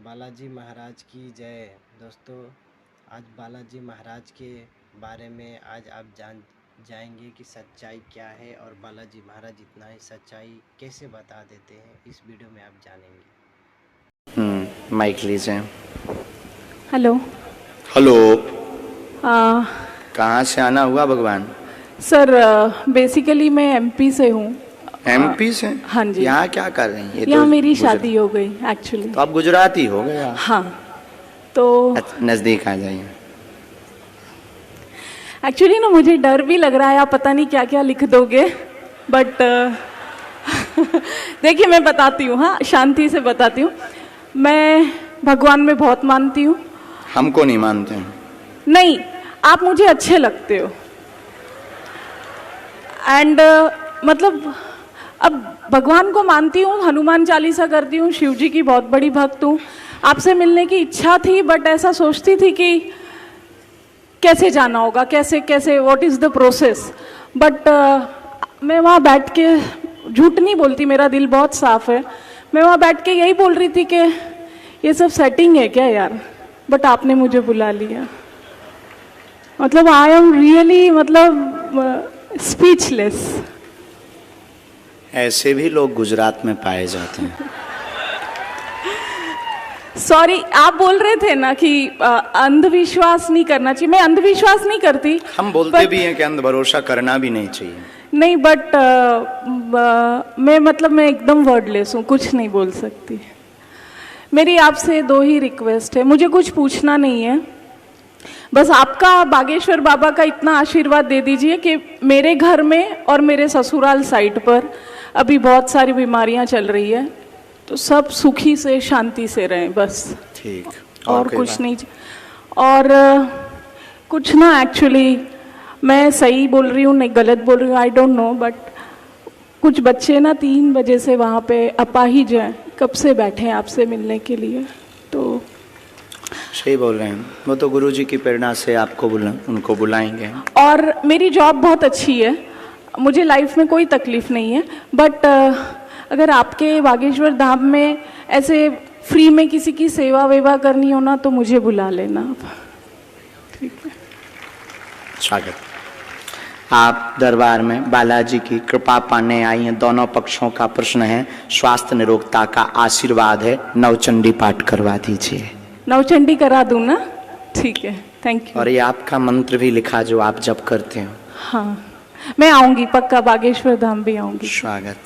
बालाजी महाराज की जय। दोस्तों, आज बालाजी महाराज के बारे में आज आप जान जाएंगे कि सच्चाई क्या है और बालाजी महाराज इतना ही सच्चाई कैसे बता देते हैं, इस वीडियो में आप जानेंगे। माइक लीजिए। हेलो। हेलो। कहाँ से आना हुआ भगवान? सर बेसिकली मैं एमपी से हूँ। एमपी से? हाँ जी। यहाँ क्या कर रही हैं? यहाँ मेरी शादी हो गई एक्चुअली। तो आप गुजराती हो गए? हाँ, तो नजदीक आ जाइए। एक्चुअली ना मुझे डर भी लग रहा है, आप पता नहीं क्या क्या लिख दोगे, बट देखिए मैं बताती हूँ, हाँ शांति से बताती हूँ। मैं भगवान में बहुत मानती हूँ। हमको नहीं मानते हैं। नहीं, आप मुझे अच्छे लगते हो एंड मतलब अब भगवान को मानती हूँ, हनुमान चालीसा करती हूँ, शिव जी की बहुत बड़ी भक्त हूँ। आपसे मिलने की इच्छा थी, बट ऐसा सोचती थी कि कैसे जाना होगा, कैसे कैसे what is the process. But मैं वहाँ बैठ के झूठ नहीं बोलती, मेरा दिल बहुत साफ है। मैं वहाँ बैठ के यही बोल रही थी कि ये सब सेटिंग है क्या यार, बट आपने मुझे बुला लिया। मतलब आई एम रियली मतलब स्पीचलेस। ऐसे भी लोग गुजरात में पाए जाते हैं। सॉरी, आप बोल रहे थे ना कि अंधविश्वास नहीं करना चाहिए। मैं अंधविश्वास नहीं करती। हम बोलते भी हैं कि अंध भरोसा करना भी नहीं चाहिए। नहीं, बट मैं एकदम वर्डलेस हूँ, कुछ नहीं बोल सकती। मेरी आपसे दो ही रिक्वेस्ट है, मुझे कुछ पूछना नहीं है, बस आपका बागेश्वर बाबा का इतना आशीर्वाद दे दीजिए कि मेरे घर में और मेरे ससुराल साइड पर अभी बहुत सारी बीमारियां चल रही है, तो सब सुखी से शांति से रहें बस। ठीक। और कुछ नहीं। और कुछ ना, एक्चुअली मैं सही बोल रही हूँ नहीं गलत बोल रही हूँ, आई डोंट नो, बट कुछ बच्चे ना 3 बजे से वहाँ पे अपाहिज हैं, कब से बैठे हैं आपसे मिलने के लिए। तो सही बोल रहे हैं, वो तो गुरुजी की प्रेरणा से आपको उनको बुलाएंगे। और मेरी जॉब बहुत अच्छी है, मुझे लाइफ में कोई तकलीफ नहीं है, बट अगर आपके बागेश्वर धाम में ऐसे फ्री में किसी की सेवा वेवा करनी हो ना, तो मुझे बुला लेना आप। ठीक है। स्वागत। आप दरबार में बालाजी की कृपा पाने आई हैं। दोनों पक्षों का प्रश्न है, स्वास्थ्य निरोगता का आशीर्वाद है। नवचंडी पाठ करवा दीजिए। नवचंडी करा दूं ना? ठीक है, थैंक यू। और ये आपका मंत्र भी लिखा जो आप जब करते हो। हाँ, मैं आऊंगी पक्का, बागेश्वर धाम भी आऊंगी। स्वागत।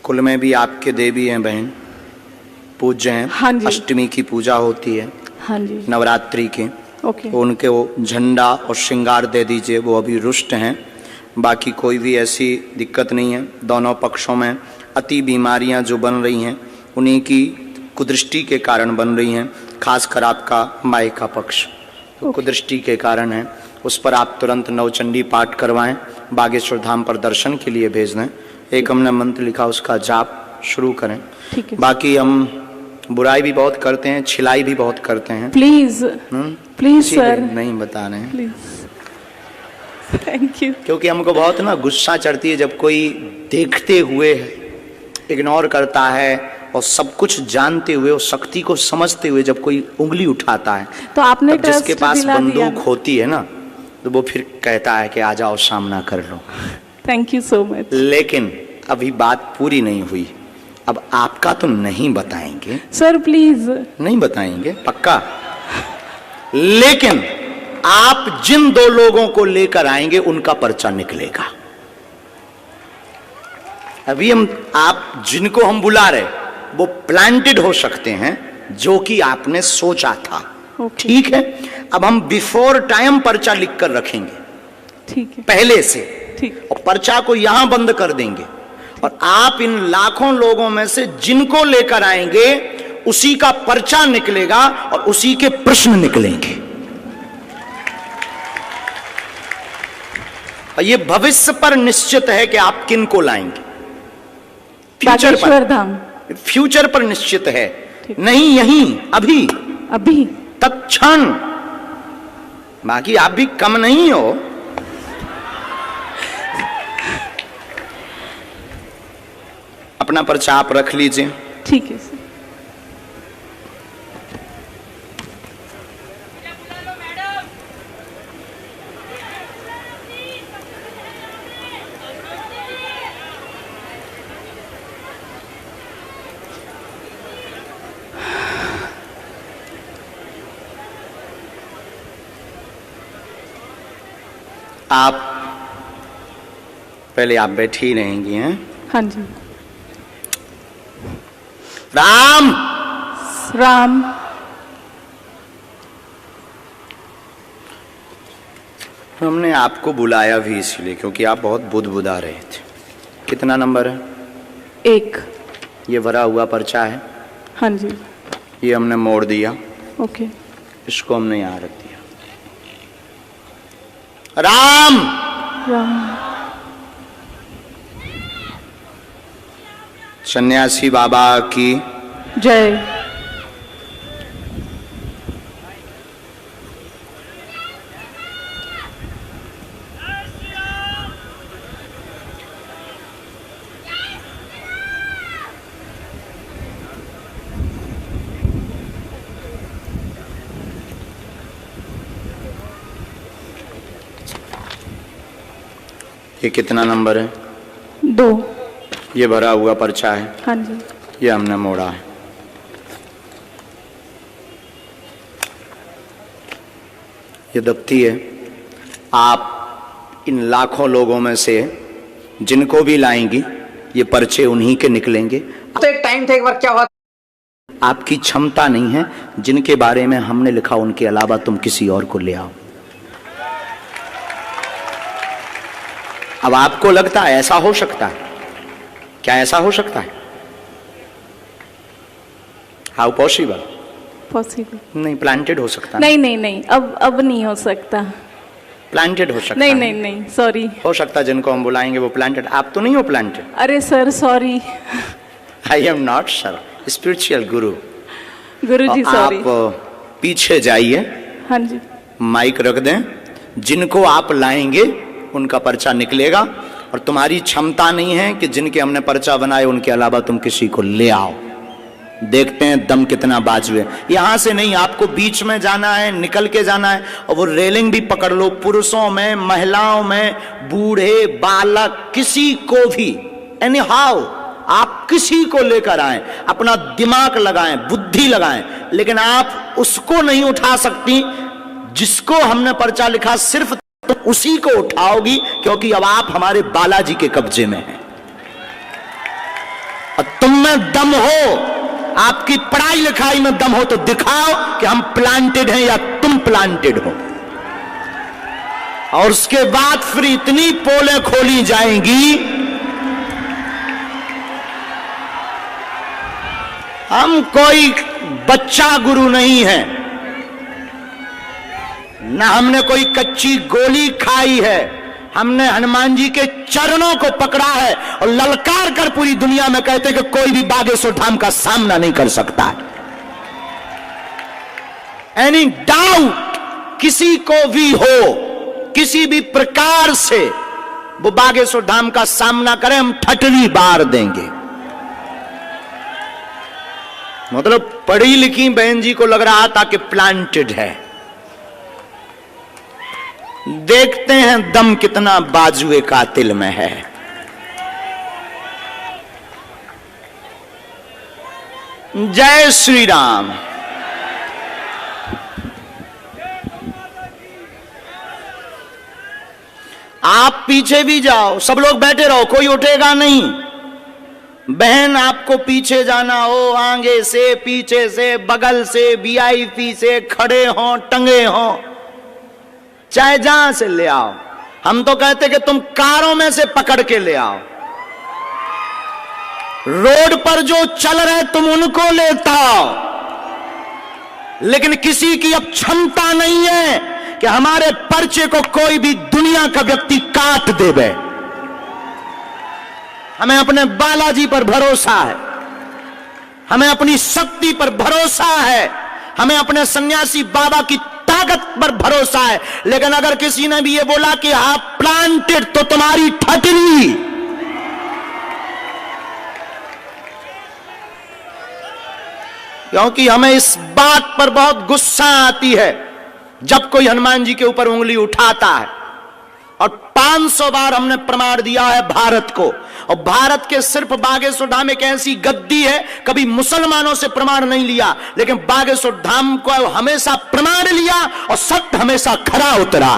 कुल में भी आपके देवी हैं बहन, पूज्य हैं। हाँ जी। अष्टमी की पूजा होती है। हाँ जी। नवरात्रि की। ओके। उनके वो झंडा और श्रृंगार दे दीजिए, वो अभी रुष्ट हैं। बाकी कोई भी ऐसी दिक्कत नहीं है। दोनों पक्षों में अति बीमारियां जो बन रही हैं, उन्हीं की कुदृष्टि के कारण बन रही हैं। खासकर आपका माई का पक्ष तो कुदृष्टि के कारण है। उस पर आप तुरंत नवचंडी पाठ करवाएं, बागेश्वर धाम पर दर्शन के लिए भेज दें। एक हमने मंत्र लिखा, उसका जाप शुरू करें। ठीक है। बाकी हम बुराई भी बहुत करते हैं, छिलाई भी बहुत करते हैं। प्लीज प्लीज सर, नहीं बता रहे हैं। Please, thank you. क्योंकि हमको बहुत ना गुस्सा चढ़ती है जब कोई देखते हुए इग्नोर करता है और सब कुछ जानते हुए और शक्ति को समझते हुए जब कोई उंगली उठाता है, तो आपने जिसके पास दिला दिया। बंदूक होती है ना, तो वो फिर कहता है कि आ जाओ सामना कर लो। Thank you so much. लेकिन अभी बात पूरी नहीं हुई। अब आपका तो नहीं बताएंगे सर, प्लीज। नहीं बताएंगे पक्का। लेकिन आप जिन 2 लोगों को लेकर आएंगे उनका पर्चा निकलेगा। अभी आप जिनको हम बुला रहे वो प्लांटेड हो सकते हैं, जो कि आपने सोचा था। ठीक है। अब हम बिफोर टाइम पर्चा लिख कर रखेंगे। ठीक है। पहले से। ठीक। और पर्चा को यहां बंद कर देंगे, और आप इन लाखों लोगों में से जिनको लेकर आएंगे उसी का पर्चा निकलेगा और उसी के प्रश्न निकलेंगे। और ये भविष्य पर निश्चित है कि आप किन को लाएंगे। फ्यूचर पर, फ्यूचर पर निश्चित है, नहीं यहीं अभी अभी तत्क्षण। बाकी आप भी कम नहीं हो। अपना पर्चा आप रख लीजिए। ठीक है सर। आप पहले आप बैठी रहेंगी हैं। हाँ जी। राम राम। हमने आपको बुलाया भी इसलिए क्योंकि आप बहुत बुदबुदा रहे थे। कितना नंबर है? 1। ये भरा हुआ पर्चा है। हाँ जी। ये हमने मोड़ दिया। ओके। इसको हमने यहाँ रख दिया। राम राम। सन्यासी बाबा की जय। ये कितना नंबर है? 2। ये भरा हुआ पर्चा है। हाँ जी। ये हमने मोड़ा है। ये दफ्ती है। आप इन लाखों लोगों में से जिनको भी लाएंगी ये पर्चे उन्हीं के निकलेंगे। तो एक टाइम था, एक बार क्या हुआ, आपकी क्षमता नहीं है। जिनके बारे में हमने लिखा उनके अलावा तुम किसी और को ले आओ। अब आपको लगता है ऐसा हो सकता है? क्या ऐसा हो सकता है? How possible? पॉसिबल नहीं, प्लांटेड हो सकता है। नहीं नहीं नहीं, अब नहीं हो सकता। प्लांटेड हो सकता नहीं है। नहीं नहीं, सॉरी। हो सकता है जिनको हम बुलाएंगे वो प्लांटेड। आप तो नहीं हो प्लांटेड। अरे sir sorry. I am not sir, spiritual Guru. Guruji sorry. आप पीछे जाइए, हाँ जी। माइक रख दें। जिनको आप लाएंगे उनका पर्चा निकलेगा और तुम्हारी क्षमता नहीं है कि जिनके हमने पर्चा बनाए उनके अलावा तुम किसी को ले आओ। देखते हैं दम कितना बाजू है। यहां से नहीं, आपको बीच में जाना है, निकल के जाना है। और वो रेलिंग भी पकड़ लो। पुरुषों में, महिलाओं में, बूढ़े, बालक, किसी को भी, एनी हाउ आप किसी को लेकर आए, अपना दिमाग लगाएं, बुद्धि लगाएं, लेकिन आप उसको नहीं उठा सकती जिसको हमने पर्चा लिखा। सिर्फ तुम उसी को उठाओगी क्योंकि अब आप हमारे बालाजी के कब्जे में हैं। और तुम में दम हो, आपकी पढ़ाई लिखाई में दम हो तो दिखाओ कि हम प्लांटेड हैं या तुम प्लांटेड हो। और उसके बाद फिर इतनी पोलें खोली जाएंगी। हम कोई बच्चा गुरु नहीं है, ना हमने कोई कच्ची गोली खाई है। हमने हनुमान जी के चरणों को पकड़ा है और ललकार कर पूरी दुनिया में कहते कि कोई भी बागेश्वर धाम का सामना नहीं कर सकता है। एनी डाउट किसी को भी हो, किसी भी प्रकार से वो बागेश्वर धाम का सामना करे, हम ठटरी बार देंगे। मतलब पढ़ी लिखी बहन जी को लग रहा था कि प्लांटेड है। देखते हैं दम कितना बाजुए कातिल में है। जय श्री राम। आप पीछे भी जाओ, सब लोग बैठे रहो, कोई उठेगा नहीं। बहन आपको पीछे जाना हो, आगे से, पीछे से, बगल से, वीआईपी से, खड़े हो, टंगे हो, चाहे जहां से ले आओ। हम तो कहते कि तुम कारों में से पकड़ के ले आओ। रोड पर जो चल रहे तुम उनको लेता आओ। लेकिन किसी की अब क्षमता नहीं है कि हमारे पर्चे को कोई भी दुनिया का व्यक्ति काट देवे। हमें अपने बालाजी पर भरोसा है, हमें अपनी शक्ति पर भरोसा है, हमें अपने सन्यासी बाबा की ताकत पर भरोसा है। लेकिन अगर किसी ने भी ये बोला कि आप प्लांटेड, तो तुम्हारी ठटरी क्योंकि हमें इस बात पर बहुत गुस्सा आती है जब कोई हनुमान जी के ऊपर उंगली उठाता है। और 500 बार हमने प्रमाण दिया है भारत को, और भारत के सिर्फ बागेश्वर धाम एक ऐसी गद्दी है, कभी मुसलमानों से प्रमाण नहीं लिया, लेकिन बागेश्वर धाम को हमेशा प्रमाण लिया और सत्य हमेशा खरा उतरा।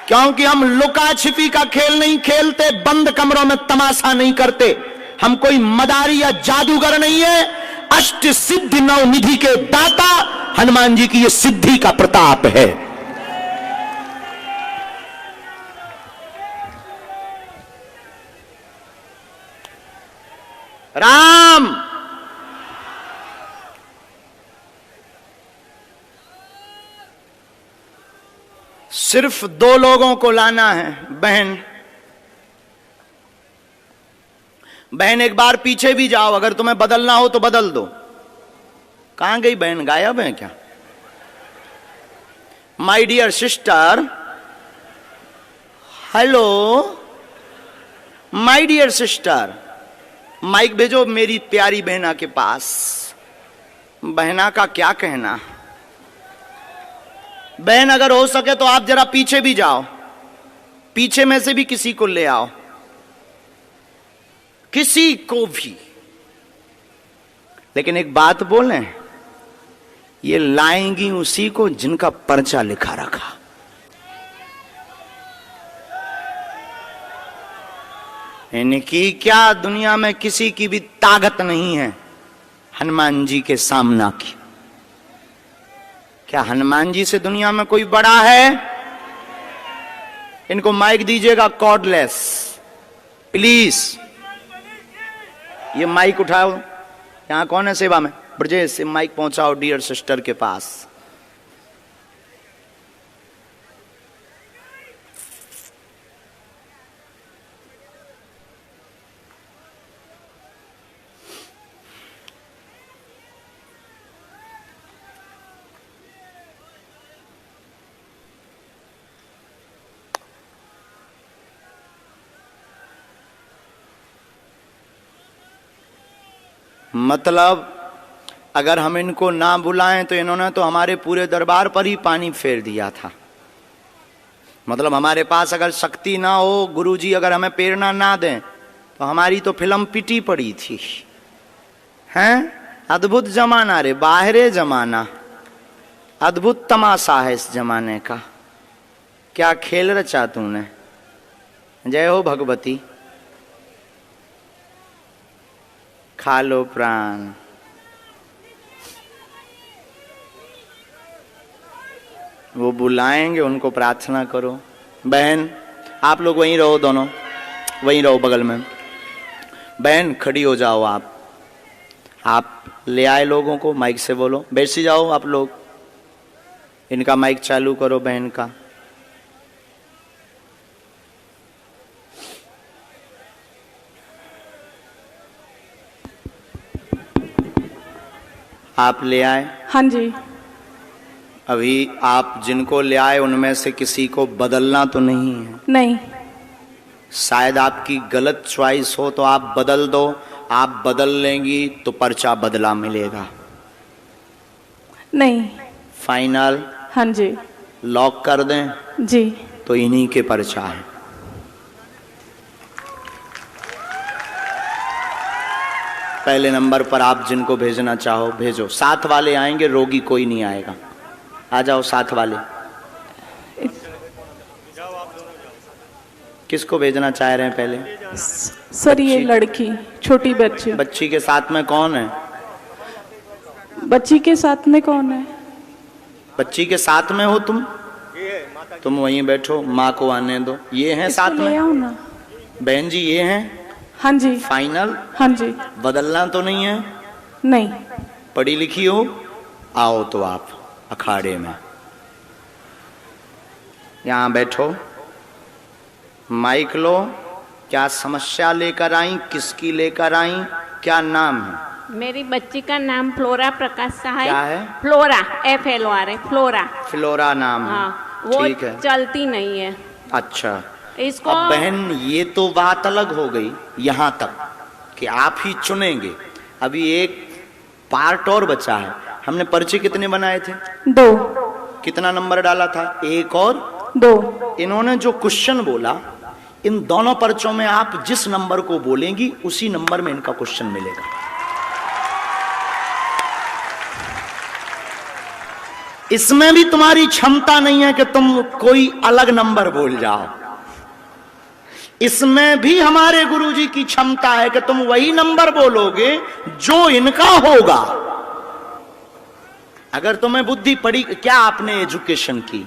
क्योंकि हम लुका छिपी का खेल नहीं खेलते, बंद कमरों में तमाशा नहीं करते, हम कोई मदारी या जादूगर नहीं है। अष्ट सिद्धि नौ निधि के दाता हनुमान जी की यह सिद्धि का प्रताप है। राम सिर्फ 2 लोगों को लाना है। बहन एक बार पीछे भी जाओ, अगर तुम्हें बदलना हो तो बदल दो। कहां गई बहन, गायब है क्या? My dear sister, hello my dear sister, mic भेजो मेरी प्यारी बहना के पास। बहना का क्या कहना। बहन अगर हो सके तो आप जरा पीछे भी जाओ, पीछे में से भी किसी को ले आओ, किसी को भी। लेकिन एक बात बोलें, ये लाएंगी उसी को जिनका पर्चा लिखा रखा। इनकी क्या दुनिया में किसी की भी ताकत नहीं है हनुमान जी के सामना की। क्या हनुमान जी से दुनिया में कोई बड़ा है? इनको माइक दीजिएगा कॉर्डलेस प्लीज। ये माइक उठाओ, यहां कौन है सेवा में? ब्रजेश से माइक पहुंचाओ डियर सिस्टर के पास। मतलब अगर हम इनको ना बुलाएं तो इन्होंने तो हमारे पूरे दरबार पर ही पानी फेर दिया था। मतलब हमारे पास अगर शक्ति ना हो, गुरुजी अगर हमें प्रेरणा ना दें तो हमारी तो फिल्म पिटी पड़ी थी। हैं? अद्भुत जमाना रे, बाहरे जमाना, अद्भुत तमाशा है इस जमाने का। क्या खेल रचा तूने। जय हो भगवती। खा लो प्राण। वो बुलाएंगे, उनको प्रार्थना करो। बहन आप लोग वहीं रहो, दोनों वहीं रहो बगल में। बहन खड़ी हो जाओ। आप ले आए लोगों को, माइक से बोलो। बैठ जाओ आप लोग, इनका माइक चालू करो बहन का। आप ले आए? हाँ जी। अभी आप जिनको ले आए उनमें से किसी को बदलना तो नहीं है? नहीं। शायद आपकी गलत चॉइस हो तो आप बदल दो। आप बदल लेंगी तो पर्चा बदला मिलेगा। नहीं। फाइनल? हाँ जी। लॉक कर दें? जी। तो इन्हीं के पर्चा है। पहले नंबर पर आप जिनको भेजना चाहो भेजो। साथ वाले आएंगे, रोगी कोई नहीं आएगा। आ जाओ साथ वाले। किसको भेजना चाह रहे हैं पहले? सर ये लड़की, छोटी बच्ची। बच्ची के साथ में कौन है? बच्ची के साथ में कौन है? बच्ची के साथ में हो तुम? तुम वहीं बैठो, माँ को आने दो। ये हैं साथ में? ले आओ ना। बहन जी ये हैं? हाँ जी। फाइनल? हाँ जी। बदलना तो नहीं है? नहीं। पढ़ी लिखी हो? आओ तो आप अखाड़े में यहां बैठो। माइक लो। क्या समस्या लेकर आई? किसकी लेकर आई? क्या नाम है? मेरी बच्ची का नाम फ्लोरा प्रकाश साहा है। क्या है? फ्लोरा, FLORA है, फ्लोरा। फ्लोरा नाम है। हाँ, वो ठीक है। चलती नहीं है। अच्छा, इसको अब बहन ये तो बात अलग हो गई यहाँ तक कि आप ही चुनेंगे। अभी एक पार्ट और बचा है। हमने पर्चे कितने बनाए थे? 2 कितना नंबर डाला था? 1 और 2। इन्होंने जो क्वेश्चन बोला, इन दोनों पर्चों में आप जिस नंबर को बोलेंगी उसी नंबर में इनका क्वेश्चन मिलेगा। इसमें भी तुम्हारी क्षमता नहीं है कि तुम कोई अलग नंबर बोल जाओ। इसमें भी हमारे गुरुजी की क्षमता है कि तुम वही नंबर बोलोगे जो इनका होगा। अगर तुम्हें बुद्धि पड़ी, क्या आपने एजुकेशन की?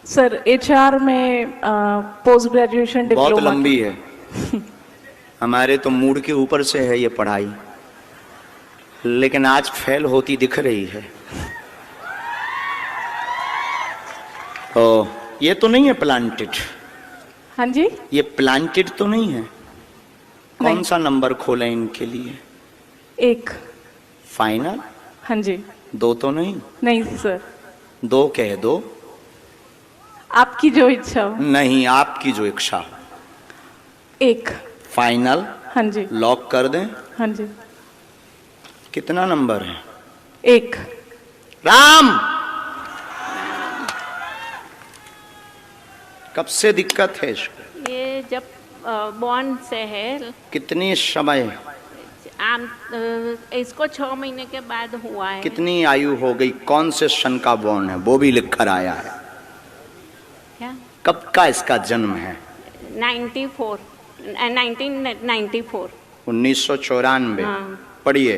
सर HR में पोस्ट ग्रेजुएशन डिप्लोमा। बहुत लंबी है। हमारे तो मूड के ऊपर से है ये पढ़ाई, लेकिन आज फेल होती दिख रही है। ओ, ये तो नहीं है प्लांटेड? हाँ जी, ये प्लांटेड तो नहीं है? कौन नहीं। सा नंबर खोले इनके लिए? 1। फाइनल? हाँ जी। 2 तो नहीं? नहीं सर, 2 कह दो। आपकी जो इच्छा हो। नहीं, आपकी जो इच्छा हो। 1। फाइनल? हाँ जी। लॉक कर दें? हाँ जी। कितना नंबर है? 1। राम, कब से दिक्कत है इसको? ये जब बॉर्न से है। कितनी समय? इसको 6 महीने के बाद हुआ है। कितनी आयु हो गई? कौन से सन का बॉर्न है वो भी लिख कर आया है। क्या? कब का इसका जन्म है? 1994। 1994। हाँ। पढ़िए।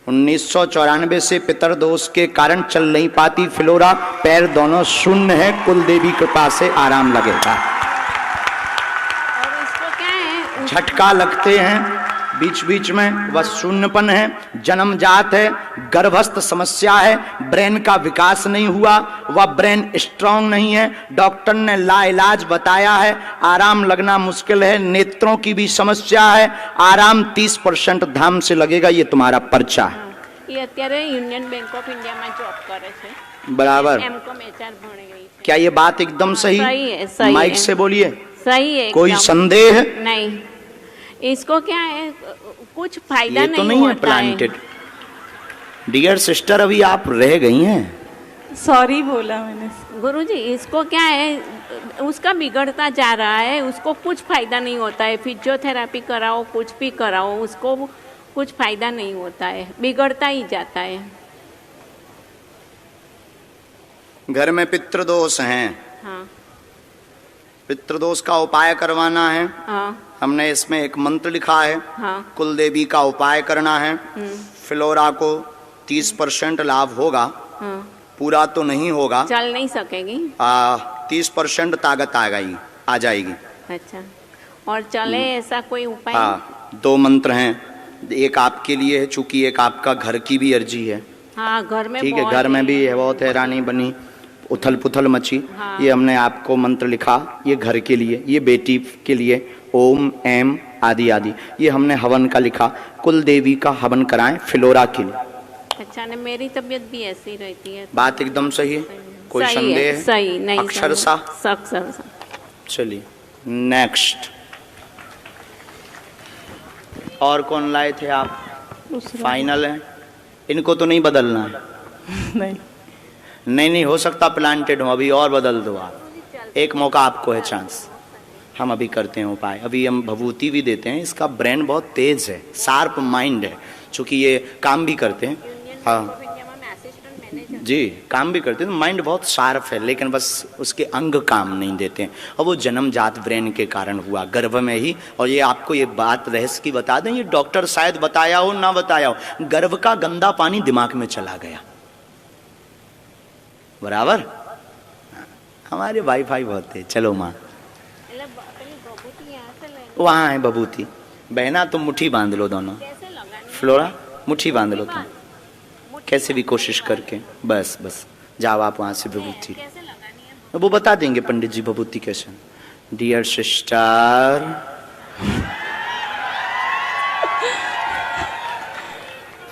1994 से पितरदोष के कारण चल नहीं पाती फ्लोरा, पैर दोनों शून्य है, कुल देवी कृपा से आराम लगेगा। और इसको क्या है? झटका लगते हैं बीच बीच में, वह शून्यपन है, जन्मजात है, गर्भस्थ समस्या है, ब्रेन का विकास नहीं हुआ, वह ब्रेन स्ट्रांग नहीं है, डॉक्टर ने लाइलाज बताया है, आराम लगना मुश्किल है, नेत्रों की भी समस्या है, आराम 30% धाम से लगेगा। ये तुम्हारा पर्चा है। ये અત્યારે યુનિયન બેંક ઓફ ઇન્ડિયામાં જોબ કરે છે। बराबर। એમકોમ HR ભણી ગઈ છે। क्या ये बात एकदम सही? सही है, सही माइक है। से बोलिए। सही है। कोई एकदम। संदेह? नहीं। इसको क्या है, कुछ फायदा ये नहीं तो नहीं है होता प्लांटेड। डियर सिस्टर, अभी आप रह गई हैं। सॉरी बोला मैंने। गुरुजी, इसको क्या है, उसका बिगड़ता जा रहा है, उसको कुछ फायदा नहीं होता है। फिजियोथेरापी कराओ, कुछ भी कराओ, उसको कुछ फायदा नहीं होता है, बिगड़ता ही जाता है। घर में पितृदोष हैं, हाँ। पितृदोष का उपाय करवाना है। हाँ। हमने इसमें एक मंत्र लिखा है। हाँ। कुल देवी का उपाय करना है। फ्लोरा को 30% लाभ होगा। हाँ। पूरा तो नहीं होगा, चल नहीं सकेगी। 30% ताकत आ जाएगी। अच्छा, और चले ऐसा कोई उपाय? हाँ, 2 मंत्र हैं, एक आपके लिए है, चूंकि एक आपका घर की भी अर्जी है। हाँ, घर में ठीक है, बहुत घर में भी है, बहुत हैरानी बनी, उथल पुथल मची। हाँ। ये हमने आपको मंत्र लिखा, ये घर के लिए, ये बेटी के लिए, ओम एम आदि आदि। ये हमने हवन का लिखा, कुल देवी का हवन कराएं फ्लोरा के लिए। अच्छा, ने मेरी तबीयत भी ऐसी रहती है। बात एकदम सही है, कोई सही संदेह है, सही नहीं, अक्षर सा? अक्षर सा। चलिए नेक्स्ट। और कौन लाए थे आप? फाइनल है, इनको तो नहीं बदलना है। नहीं। नहीं हो सकता प्लांटेड हो, अभी और बदल दो आप, एक मौका आपको है, चांस। हम अभी करते हैं उपाय, अभी हम भभूति भी देते हैं। इसका ब्रेन बहुत तेज है, शार्प माइंड है, चूंकि ये काम भी करते हैं। हाँ जी, काम भी करते हैं, माइंड बहुत शार्प है, लेकिन बस उसके अंग काम नहीं देते हैं, और वो जन्मजात ब्रेन के कारण हुआ, गर्भ में ही। और ये आपको ये बात रहस्य की बता दें, ये डॉक्टर शायद बताया हो ना बताया हो, गर्भ का गंदा पानी दिमाग में चला गया। बराबर। हमारे वाईफाई बहुत है। चलो माँ, वहाँ है बबूती। बहना तुम मुट्ठी बांध लो दोनों। फ्लोरा मुट्ठी बांध लो तुम, कैसे भी कोशिश करके। बस बस जाओ आप वहाँ से विभूति, वो बता देंगे पंडित जी विभूति कैसे। डियर सिस्टर,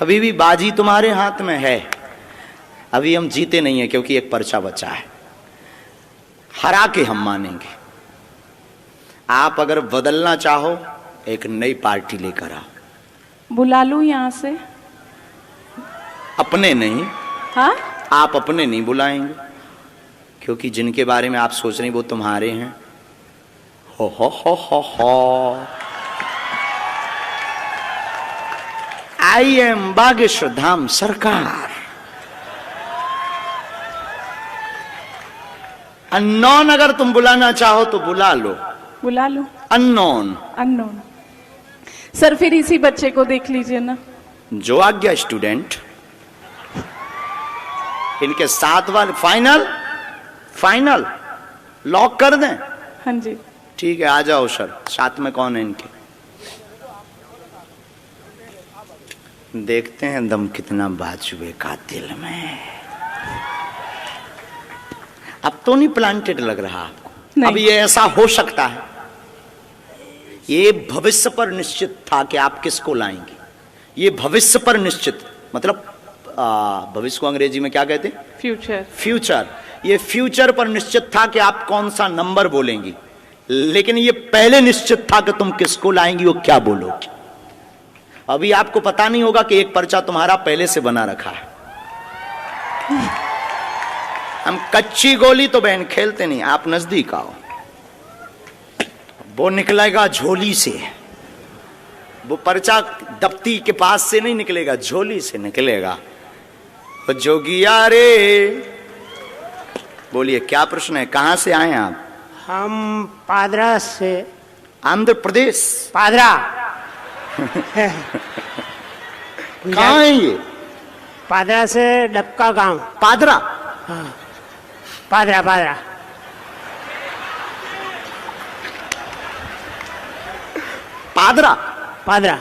अभी भी बाजी तुम्हारे हाथ में है। अभी हम जीते नहीं है क्योंकि एक पर्चा बचा है, हरा के हम मानेंगे। आप अगर बदलना चाहो एक नई पार्टी लेकर आओ, बुला लूं यहाँ से? अपने नहीं, हाँ, आप अपने नहीं बुलाएंगे, क्योंकि जिनके बारे में आप सोच रहे हैं वो तुम्हारे हैं। हो। आई एम बागेश्वर धाम सरकार। अननोन अगर तुम बुलाना चाहो तो बुला लो। बुला लूं? अननोन। अननोन। सर फिर इसी बच्चे को देख लीजिए ना। जो आज्ञा स्टूडेंट। इनके साथ वाले फाइनल लॉक कर दें? हाँ जी। ठीक है, आ जाओ सर। साथ में कौन है इनके? देखते हैं दम कितना बाजुए का दिल में। अब तो नहीं प्लांटेड लग रहा आपको? नहीं। अब ये ऐसा हो सकता है, ये भविष्य पर निश्चित था कि आप किसको लाएंगे। ये भविष्य पर निश्चित, मतलब भविष्य को अंग्रेजी में क्या कहते हैं? फ्यूचर। फ्यूचर। ये फ्यूचर पर निश्चित था कि आप कौन सा नंबर बोलेंगी, लेकिन ये पहले निश्चित था कि तुम किसको लाएंगी और क्या बोलोगी। अभी आपको पता नहीं होगा कि एक पर्चा तुम्हारा पहले से बना रखा है। हम कच्ची गोली तो बहन खेलते नहीं, आप नजदीक आओ। वो निकलेगा झोली से, वो पर्चा दफ्ती के पास से नहीं निकलेगा, झोली से निकलेगा। जोगिया रे, बोलिए क्या प्रश्न है? कहां से आए हैं आप? हम पादरा से। आंध्र प्रदेश? पादरा। कहाँ है ये? पादरा से डबका गांव। पादरा? हाँ, पादरा। पादरा।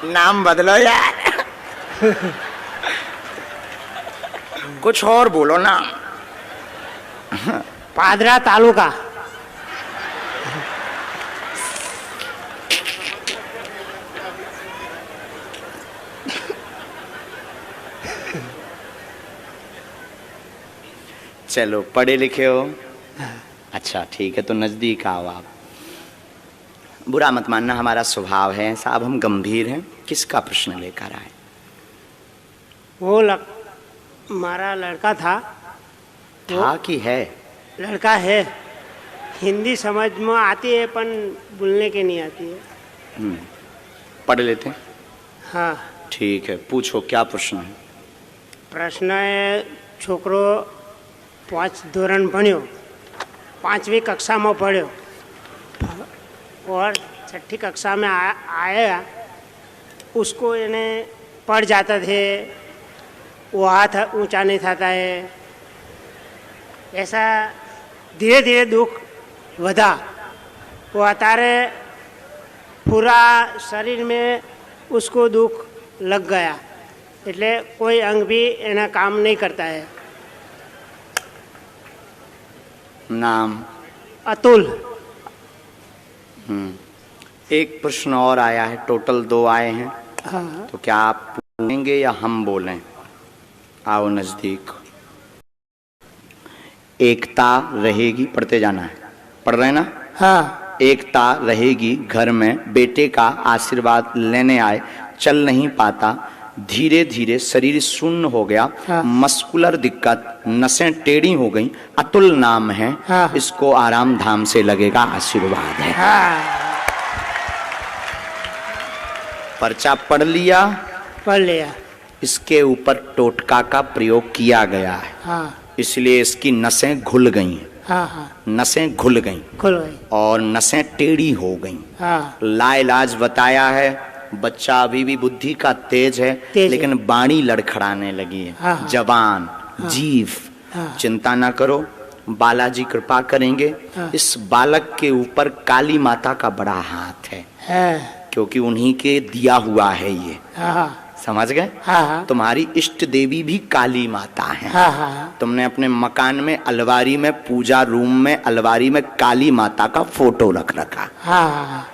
नाम बदलो यार। कुछ और बोलो ना। पादरा तालुका। चलो पढ़े लिखे हो? अच्छा ठीक है, तो नजदीक आओ आप। बुरा मत मानना, हमारा स्वभाव है साहब, हम गंभीर हैं। किसका प्रश्न लेकर आए? वो हमारा लड़का था। था कि है? लड़का है। हिंदी समझ में आती है पर बोलने के नहीं आती है। पढ़ लेते हैं। हाँ ठीक है, पूछो क्या प्रश्न है? प्रश्न है, छोकरो 5 ધોરણ ભણ્યો, 5वीं कक्षा में पढ़ो और 6ठी कक्षा में आया, उसको इन्हें पढ़ जाता थे, वो हाथ ऊंचा नहीं था है। ऐसा धीरे धीरे दुख वधा। वो अतारे पूरा शरीर में उसको दुख लग गया, એટલે कोई अंग भी एना काम नहीं करता है। नाम? अतुल। एक प्रश्न और आया है, टोटल 2 आए हैं। हाँ। तो क्या आप पूछेंगे या हम बोलें? आओ नजदीक। एकता रहेगी, पढ़ते जाना है, पढ़ रहे ना? हाँ। एकता रहेगी घर में, बेटे का आशीर्वाद लेने आए, चल नहीं पाता, धीरे धीरे शरीर शून्य हो गया। हाँ। मस्कुलर दिक्कत, नसें टेढ़ी हो गई। अतुल नाम है। हाँ। इसको आराम धाम से लगेगा, आशीर्वाद है। हाँ। पर्चा पढ़ लिया? पढ़ लिया। इसके ऊपर टोटका का प्रयोग किया गया है। हाँ। इसलिए इसकी नसें घुल गई। हाँ। हाँ। नसें घुल गई खुल गई। और नसें टेढ़ी हो गई। हाँ। लाइलाज बताया है, बच्चा अभी भी बुद्धि का तेज है, लेकिन बाणी लड़खड़ाने लगी है। हाँ। जबान, जीभ। हाँ। चिंता ना करो, बालाजी कृपा करेंगे। हाँ। इस बालक के ऊपर काली माता का बड़ा हाथ है, क्योंकि उन्हीं के दिया हुआ है ये। हाँ। समझ गए? हाँ। तुम्हारी इष्ट देवी भी काली माता है। हाँ। हाँ। तुमने अपने मकान में अलमारी में, पूजा रूम में अलमारी में काली माता का फोटो रख रखा। हाँ।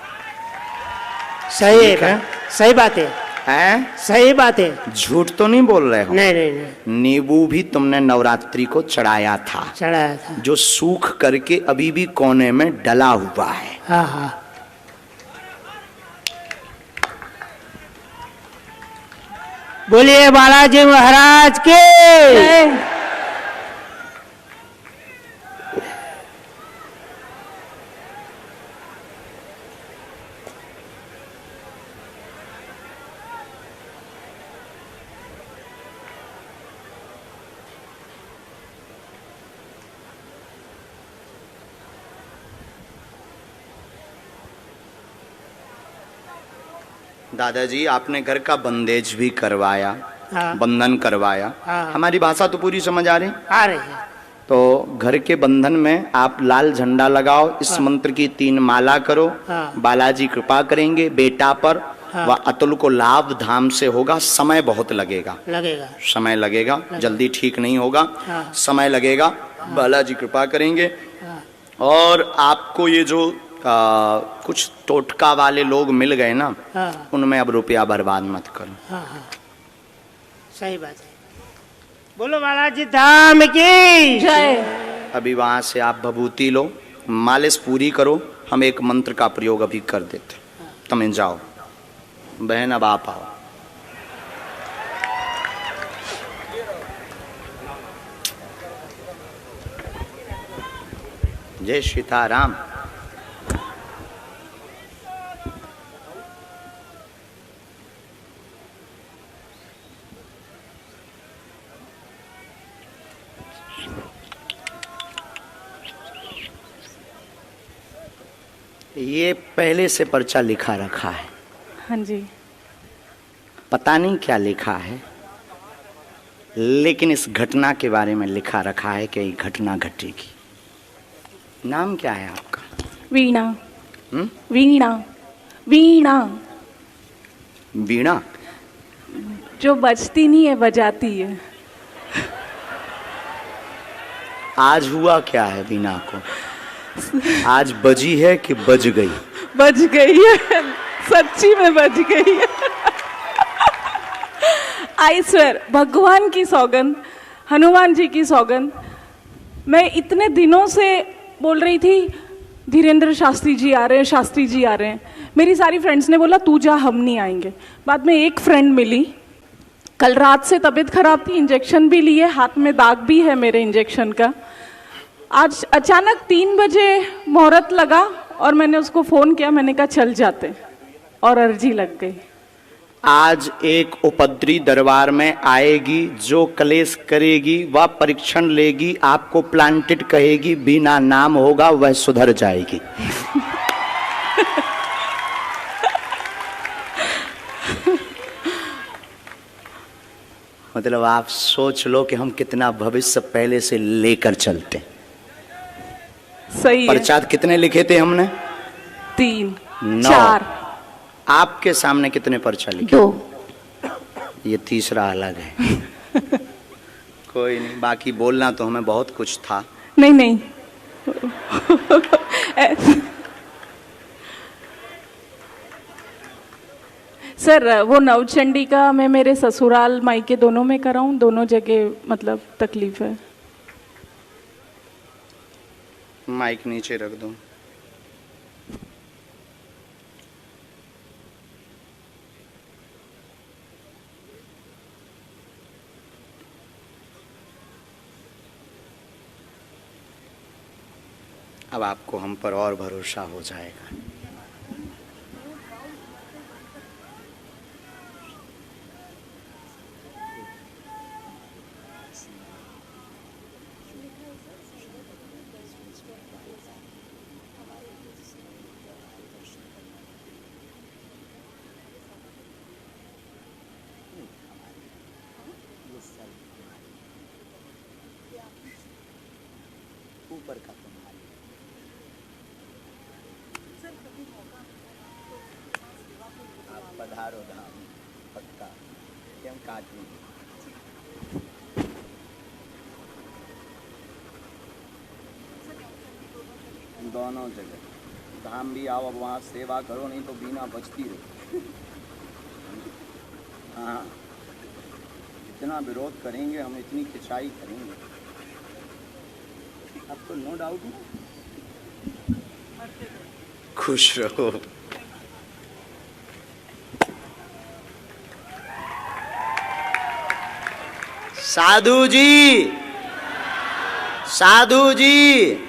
सही है, सही बात है। है? सही बात है। झूठ तो नहीं बोल रहे हो? नहीं नहीं नहीं, नींबू भी तुमने नवरात्रि को चढ़ाया था, चढ़ाया था। जो सूख करके अभी भी कोने में डला हुआ है। हाँ हाँ, बोलिए बालाजी महाराज के। दादाजी आपने घर का बंदेज भी करवाया, हाँ। बंधन करवाया। हाँ। हमारी भाषा तो पूरी समझ आ रही? आ रही है। तो घर के बंधन में आप लाल झंडा लगाओ, इस मंत्र की 3 माला करो। हाँ। बालाजी कृपा करेंगे बेटा पर। हाँ। व अतुल को लाभ धाम से होगा। समय बहुत लगेगा, लगेगा। समय लगेगा, जल्दी ठीक नहीं होगा। हाँ। समय लगेगा। बालाजी कृपा करेंगे। हाँ। और आपको ये जो कुछ टोटका वाले लोग मिल गए ना, हाँ उनमें अब रुपया बर्बाद मत करो। हाँ हाँ, सही बात है। बोलो बालाजी धाम की जय। अभी वहां से आप भभूति लो, मालिश पूरी करो, हम एक मंत्र का प्रयोग अभी कर देते। तुम जाओ बहन, अब आप आओ। जय सीताराम। ये पहले से पर्चा लिखा रखा है, हाँ जी। पता नहीं क्या लिखा है, लेकिन इस घटना के बारे में लिखा रखा है कि ये घटना घटेगी। नाम क्या है आपका? वीणा। हम्म? वीणा। वीणा वीणा। जो बजती नहीं है, बजाती है। आज हुआ क्या है वीणा को? आज बजी है कि बज गई? बज गई है, सच्ची में बज गई है। आई स्वेर, भगवान की सौगंध, हनुमान जी की सौगंध। मैं इतने दिनों से बोल रही थी धीरेन्द्र शास्त्री जी आ रहे हैं, शास्त्री जी आ रहे हैं। मेरी सारी फ्रेंड्स ने बोला तू जा, हम नहीं आएंगे। बाद में एक फ्रेंड मिली, कल रात से तबीयत खराब थी, इंजेक्शन भी लिए, हाथ में दाग भी है मेरे इंजेक्शन का। आज अचानक 3 बजे मुहूर्त लगा और मैंने उसको फ़ोन किया, मैंने कहा चल जाते, और अर्जी लग गई। आज एक उपद्री दरबार में आएगी, जो कलेश करेगी वह परीक्षण लेगी, आपको प्लांटेड कहेगी, बिना नाम होगा वह सुधर जाएगी। मतलब आप सोच लो कि हम कितना भविष्य पहले से लेकर चलते। सही है। पर्चा कितने लिखे थे हमने? 3 9। 4 आपके सामने कितने पर्चा लिखे? 2। ये तीसरा अलग है। कोई नहीं, बाकी बोलना तो हमें बहुत कुछ था। नहीं नहीं। सर वो नवचंडी का मैं मेरे ससुराल मायके दोनों में कराऊं, दोनों जगह मतलब तकलीफ है। माइक नीचे रख दो। अब आपको हम पर और भरोसा हो जाएगा। ऊपर का आप पधारो धाम, पक्का क्यों काटनी। दोनों जगह धाम भी आओ, अब वहाँ सेवा करो, नहीं तो बिना बचती रहो। हाँ, इतना विरोध करेंगे हम, इतनी खिंचाई करेंगे, अब तो नो डाउट है। खुश रहो। साधु जी, साधु जी।